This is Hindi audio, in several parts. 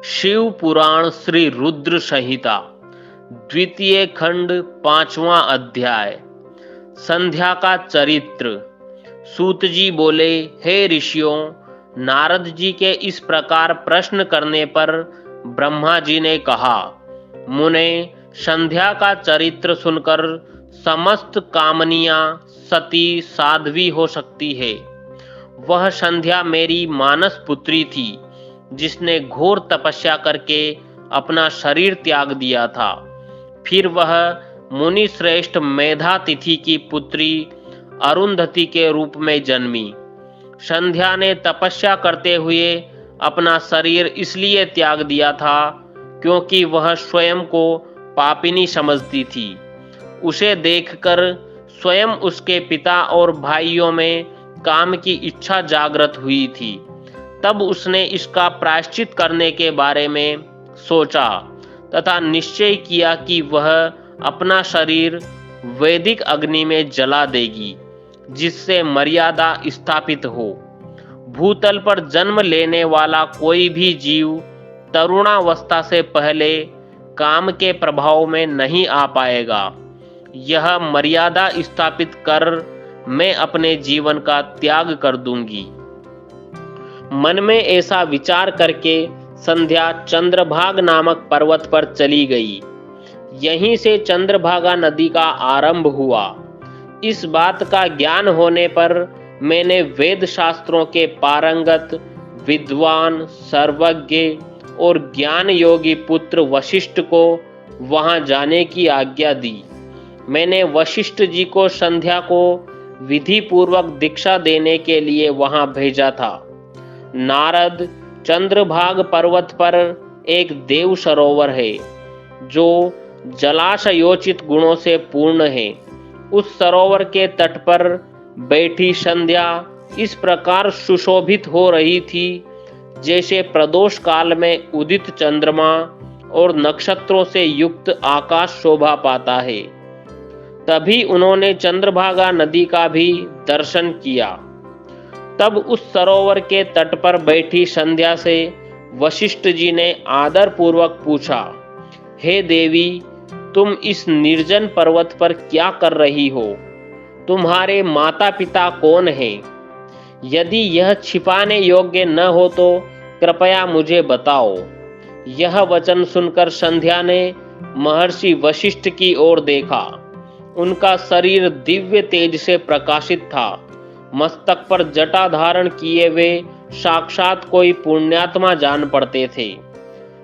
शिव पुराण श्री रुद्र संहिता द्वितीय खंड 5वां अध्याय। संध्या का चरित्र। सूत जी बोले, हे ऋषियों, नारद जी के इस प्रकार प्रश्न करने पर ब्रह्मा जी ने कहा, मुने, संध्या का चरित्र सुनकर समस्त कामनियां सती साध्वी हो सकती है। वह संध्या मेरी मानस पुत्री थी, जिसने घोर तपस्या करके अपना शरीर त्याग दिया था। फिर वह मुनि श्रेष्ठ मेधातिथि की पुत्री अरुंधति के रूप में जन्मी। संध्या ने तपस्या करते हुए अपना शरीर इसलिए त्याग दिया था क्योंकि वह स्वयं को पापिनी समझती थी। उसे देखकर स्वयं उसके पिता और भाइयों में काम की इच्छा जागृत हुई थी। तब उसने इसका प्रायश्चित करने के बारे में सोचा तथा निश्चय किया कि वह अपना शरीर वैदिक अग्नि में जला देगी, जिससे मर्यादा स्थापित हो। भूतल पर जन्म लेने वाला कोई भी जीव तरुणावस्था से पहले काम के प्रभाव में नहीं आ पाएगा। यह मर्यादा स्थापित कर मैं अपने जीवन का त्याग कर दूंगी। मन में ऐसा विचार करके संध्या चंद्रभाग नामक पर्वत पर चली गई। यहीं से चंद्रभागा नदी का आरंभ हुआ। इस बात का ज्ञान होने पर मैंने वेद शास्त्रों के पारंगत विद्वान, सर्वज्ञ और ज्ञान योगी पुत्र वशिष्ठ को वहां जाने की आज्ञा दी। मैंने वशिष्ठ जी को संध्या को विधि पूर्वक दीक्षा देने के लिए वहां भेजा था। नारद, चंद्रभाग पर्वत पर एक देव सरोवर है जो जलाशयोचित गुणों से पूर्ण है। उस सरोवर के तट पर बैठी संध्या इस प्रकार सुशोभित हो रही थी जैसे प्रदोष काल में उदित चंद्रमा और नक्षत्रों से युक्त आकाश शोभा पाता है। तभी उन्होंने चंद्रभागा नदी का भी दर्शन किया। तब उस सरोवर के तट पर बैठी संध्या से वशिष्ठ जी ने आदर पूर्वक पूछा, हे देवी, तुम इस निर्जन पर्वत पर क्या कर रही हो? तुम्हारे माता पिता कौन हैं? यदि यह छिपाने योग्य न हो तो कृपया मुझे बताओ। यह वचन सुनकर संध्या ने महर्षि वशिष्ठ की ओर देखा। उनका शरीर दिव्य तेज से प्रकाशित था। मस्तक पर जटा धारण किए वे साक्षात कोई पुण्यात्मा जान पड़ते थे।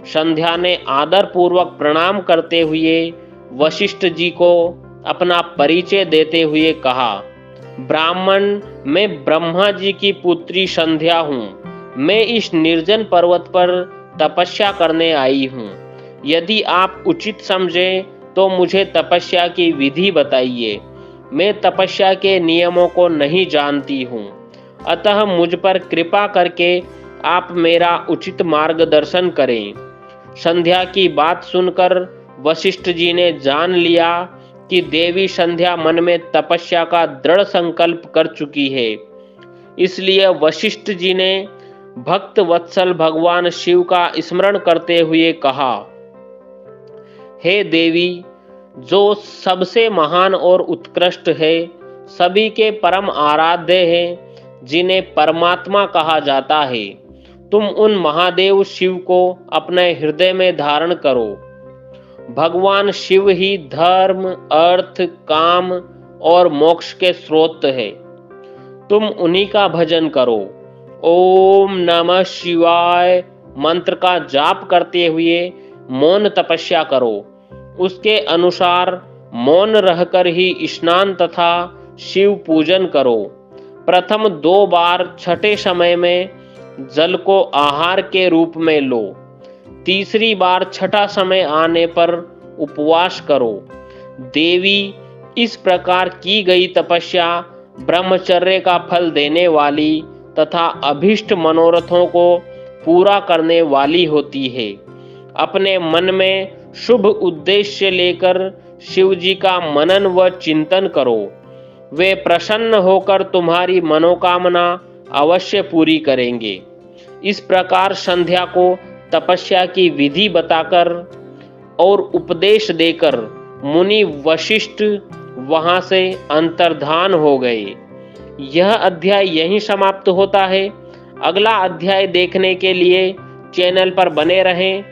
संध्या ने आदर पूर्वक प्रणाम करते हुए वशिष्ठ जी को अपना परिचय देते हुए कहा, ब्राह्मण, मैं ब्रह्मा जी की पुत्री संध्या हूँ। मैं इस निर्जन पर्वत पर तपस्या करने आई हूँ। यदि आप उचित समझें तो मुझे तपस्या की विधि बताइए। मैं तपस्या के नियमों को नहीं जानती हूँ, अतः मुझ पर कृपा करके आप मेरा उचित मार्गदर्शन करें। संध्या की बात सुनकर वशिष्ठ जी ने जान लिया कि देवी संध्या मन में तपस्या का दृढ़ संकल्प कर चुकी है। इसलिए वशिष्ठ जी ने भक्त वत्सल भगवान शिव का स्मरण करते हुए कहा, हे देवी, जो सबसे महान और उत्कृष्ट है, सभी के परम आराध्य है, जिन्हें परमात्मा कहा जाता है, तुम उन महादेव शिव को अपने हृदय में धारण करो। भगवान शिव ही धर्म, अर्थ, काम और मोक्ष के स्रोत है। तुम उन्हीं का भजन करो। ओम नमः शिवाय मंत्र का जाप करते हुए मौन तपस्या करो। उसके अनुसार मौन रहकर ही स्नान तथा शिव पूजन करो। प्रथम 2 बार छठे समय में जल को आहार के रूप में लो। तीसरी बार छठा समय आने पर उपवास करो। देवी, इस प्रकार की गई तपस्या ब्रह्मचर्य का फल देने वाली तथा अभीष्ट मनोरथों को पूरा करने वाली होती है। अपने मन में शुभ उद्देश्य लेकर शिव जी का मनन व चिंतन करो। वे प्रसन्न होकर तुम्हारी मनोकामना अवश्य पूरी करेंगे। इस प्रकार संध्या को तपस्या की विधि बताकर और उपदेश देकर मुनि वशिष्ठ वहां से अंतर्धान हो गए। यह अध्याय यहीं समाप्त होता है। अगला अध्याय देखने के लिए चैनल पर बने रहें।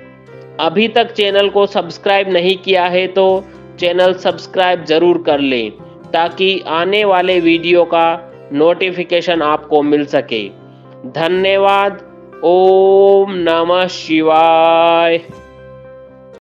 अभी तक चैनल को सब्सक्राइब नहीं किया है तो चैनल सब्सक्राइब जरूर कर लें ताकि आने वाले वीडियो का नोटिफिकेशन आपको मिल सके। धन्यवाद। ओम नमः शिवाय।